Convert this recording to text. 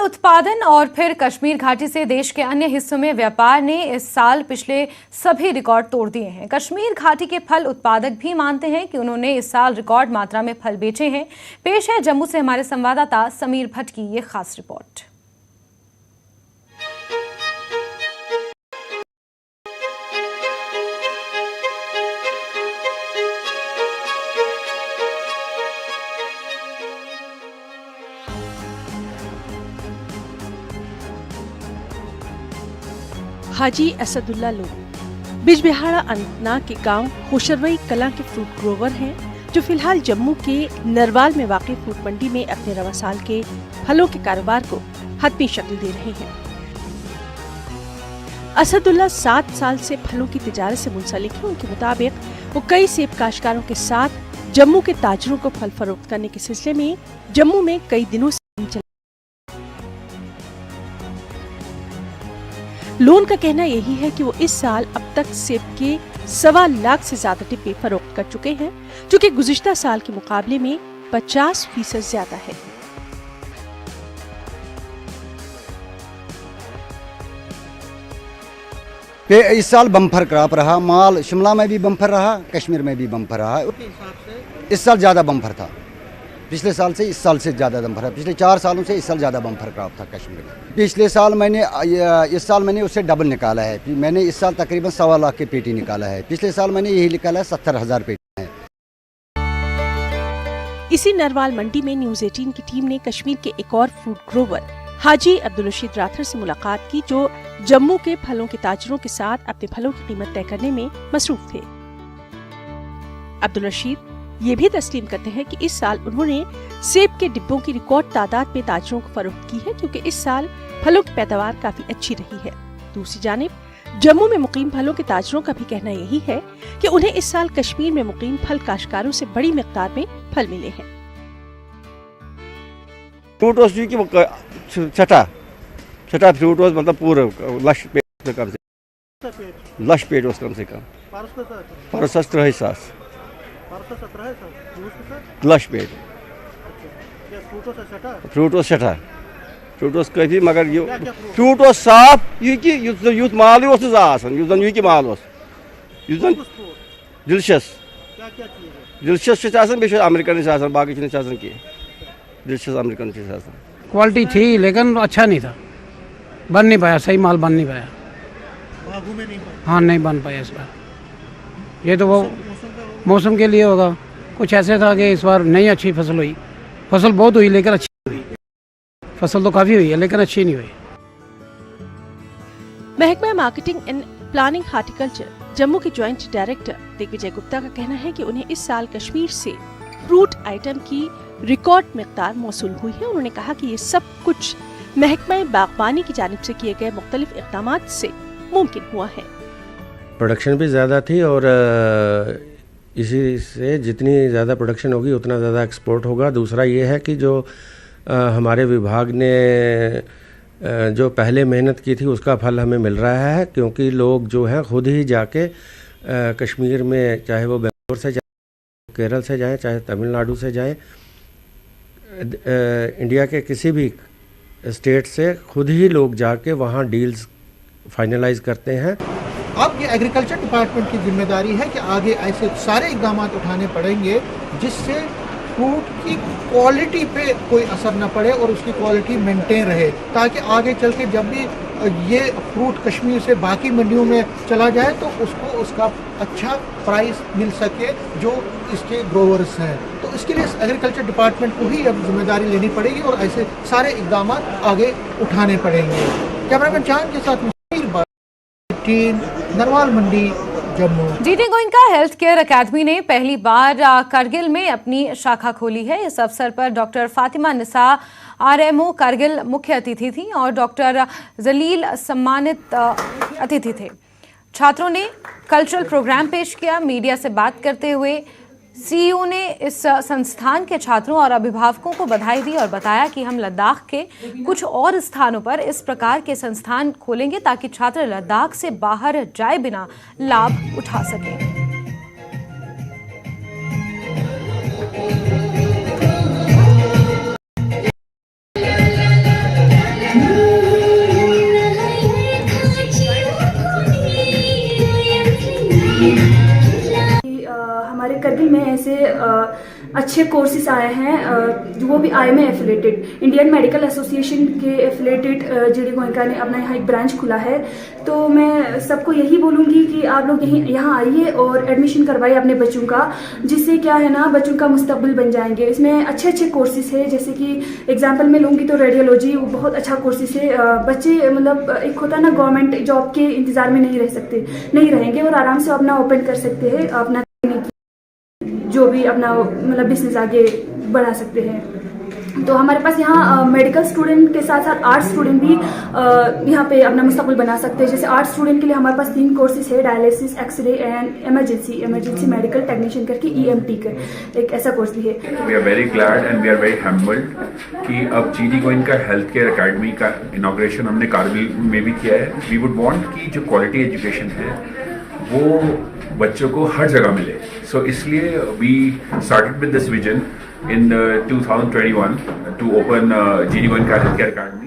उत्पादन और फिर कश्मीर घाटी से देश के अन्य हिस्सों में व्यापार ने इस साल पिछले सभी रिकॉर्ड तोड़ दिए हैं। कश्मीर घाटी के फल उत्पादक भी मानते हैं कि उन्होंने इस साल रिकॉर्ड मात्रा में फल बेचे हैं। पेश है जम्मू से हमारे संवाददाता समीर भट्ट की ये खास रिपोर्ट। हाजी असदुल्ला लोन बिजबिहाड़ा अनंतनाग के गांव होशरवई कला के फ्रूट ग्रोवर हैं, जो फिलहाल जम्मू के नरवाल में वाक़ई फ्रूट मंडी में अपने रवा साल के फलों के कारोबार को हतमी शक्ल दे रहे हैं। असदुल्ला 7 साल से फलों की तिजारत से मुंसलिक हैं। उनके मुताबिक वो कई सेब काश्तकारों के साथ जम्मू के ताजरों को फल फरोख्त करने के सिलसिले में जम्मू में कई दिनों से लोन का कहना यही है कि वो इस साल अब तक सेब के 1.25 लाख से ज्यादा डिब्बे फरोख्त कर चुके हैं, जो कि गुज़िश्ता साल के मुकाबले में 50% ज्यादा है। इस साल बम्पर क्रॉप रहा, माल शिमला में भी बम्पर रहा, कश्मीर में भी बम्पर रहा। इस साल ज़्यादा बम्पर था, पिछले साल से इस साल से ज़्यादा बम्पर है। पिछले 4 सालों से इस साल ज़्यादा बम्पर क्रॉप था कश्मीर में। पिछले साल इस साल मैंने उससे डबल निकाला है। मैंने इस साल तकरीबन 1.25 लाख के पेटी निकाला है। पिछले साल मैंने यही निकाला है 70,000 पेटी है। इसी नरवाल मंडी में न्यूज़ 18 की टीम ने कश्मीर के एक और फ्रूट ग्रोवर हाजी अब्दुल रशीद राथर से मुलाकात की, जो जम्मू के फलों के ताजरों के साथ अपने फलों की कीमत तय करने में मसरूफ थे। अब्दुल रशीद ये भी तस्लीम करते हैं कि इस साल उन्होंने सेब के डिब्बों की रिकॉर्ड तादाद में ताजरों को फरोख्त की है, क्योंकि इस साल फलों की पैदावार काफी अच्छी रही है। दूसरी जानिब जम्मू में मुकीम फलों के ताजरों का भी कहना यही है कि उन्हें इस साल कश्मीर में मुकीम फल काश्तकारों से बड़ी मिकदार में फल मिले हैं। फ्रूट छठा फ्रूट मतलब पूरा लश पेट कम से कम परस 13,000 लश पेट फ्रूट काफी, मगर ये फ्रूट साफ युत माल युत माल डिलिशियस बे अमेरिकन बाकी डिलिशियस अमेरिकन क्वालिटी थी, लेकिन अच्छा नहीं था, बन नहीं पाया, सही माल बन नहीं पाया। हाँ, नहीं बन पाया इस बार। ये तो वो मौसम के लिए होगा। कुछ ऐसे था कि इस बार नहीं अच्छी फसल हुई। फसल बहुत हुई लेकिन अच्छी हुई। फसल तो काफ़ी हुई है लेकिन अच्छी नहीं हुई। महकमा marketing and planning horticulture Jammu के ज्वाइंट डायरेक्टर दिग्विजय गुप्ता का कहना है कि उन्हें इस साल कश्मीर से फ्रूट आइटम की रिकॉर्ड मिकदार मौसूल हुई है। उन्होंने कहा कि ये सब कुछ महकमा बागबानी की जानिब से किए गए मुख्तलिफ इक़दामात से मुमकिन हुआ है। प्रोडक्शन भी ज़्यादा थी और इसी से जितनी ज़्यादा प्रोडक्शन होगी उतना ज़्यादा एक्सपोर्ट होगा। दूसरा ये है कि जो हमारे विभाग ने जो पहले मेहनत की थी उसका फल हमें मिल रहा है, क्योंकि लोग जो हैं खुद ही जाके कश्मीर में, चाहे वो बेंगलोर से जाए, केरल से जाएं, चाहे तमिलनाडु से जाएं, इंडिया के किसी भी स्टेट से खुद ही लोग जाके वहाँ डील्स फाइनलाइज करते हैं। अब ये एग्रीकल्चर डिपार्टमेंट की जिम्मेदारी है कि आगे ऐसे सारे इकदाम उठाने पड़ेंगे जिससे फ्रूट की क्वालिटी पे कोई असर न पड़े और उसकी क्वालिटी मेंटेन रहे, ताकि आगे चल के जब भी ये फ्रूट कश्मीर से बाकी मंडियों में चला जाए तो उसको उसका अच्छा प्राइस मिल सके जो इसके ग्रोवर्स हैं। तो इसके लिए एग्रीकल्चर डिपार्टमेंट को ही अब जिम्मेदारी लेनी पड़ेगी और ऐसे सारे इकदाम आगे उठाने पड़ेंगे। कैमरामैन चांद के साथ Narwal Mandi Jammu. GT Goenka health care academy ने पहली बार करगिल में अपनी शाखा खोली है। इस अवसर पर डॉक्टर फातिमा निसा आरएमओ करगिल मुख्य अतिथि थी और डॉक्टर जलील सम्मानित अतिथि थे। छात्रों ने कल्चरल प्रोग्राम पेश किया। मीडिया से बात करते हुए सीईओ ने इस संस्थान के छात्रों और अभिभावकों को बधाई दी और बताया कि हम लद्दाख के कुछ और स्थानों पर इस प्रकार के संस्थान खोलेंगे ताकि छात्र लद्दाख से बाहर जाए बिना लाभ उठा सकें। करगिल में ऐसे अच्छे कोर्सेज आए हैं, वो भी IMA affiliated, Indian medical association के एफिलेटेड GD गोयनका ने अपना यहाँ एक ब्रांच खुला है। तो मैं सबको यही बोलूँगी कि आप लोग यहाँ आइए और एडमिशन करवाइए अपने बच्चों का, जिससे क्या है ना बच्चों का मुस्तकबिल बन जाएंगे। इसमें अच्छे अच्छे कोर्सेज है, जैसे कि एग्जाम्पल में लूँगी तो रेडियोलॉजी, वो बहुत अच्छा कोर्सेज है। बच्चे मतलब एक होता है ना गवर्नमेंट जॉब के इंतज़ार में नहीं रहेंगे और आराम से अपना ओपन कर सकते हैं, अपना जो भी अपना मतलब बिजनेस आगे बढ़ा सकते हैं। तो हमारे पास यहाँ मेडिकल स्टूडेंट के साथ साथ आर्ट्स स्टूडेंट भी यहाँ पे अपना मुस्तकबिल बना सकते हैं। जैसे आर्ट्स स्टूडेंट के लिए हमारे पास 3 कोर्सेज है, dialysis, x ray and emergency medical technician करके EMT का एक ऐसा कोर्स भी है। We are very glad and we are very humbled कि अब GD Goenka health care academy का इनॉग्रेशन हमने कारगिल में भी किया है। वी वुड वांट कि जो क्वालिटी एजुकेशन है वो बच्चों को हर जगह मिले। सो इसलिए we started with this vision in 2021 to open GD Goenka Healthcare Academy.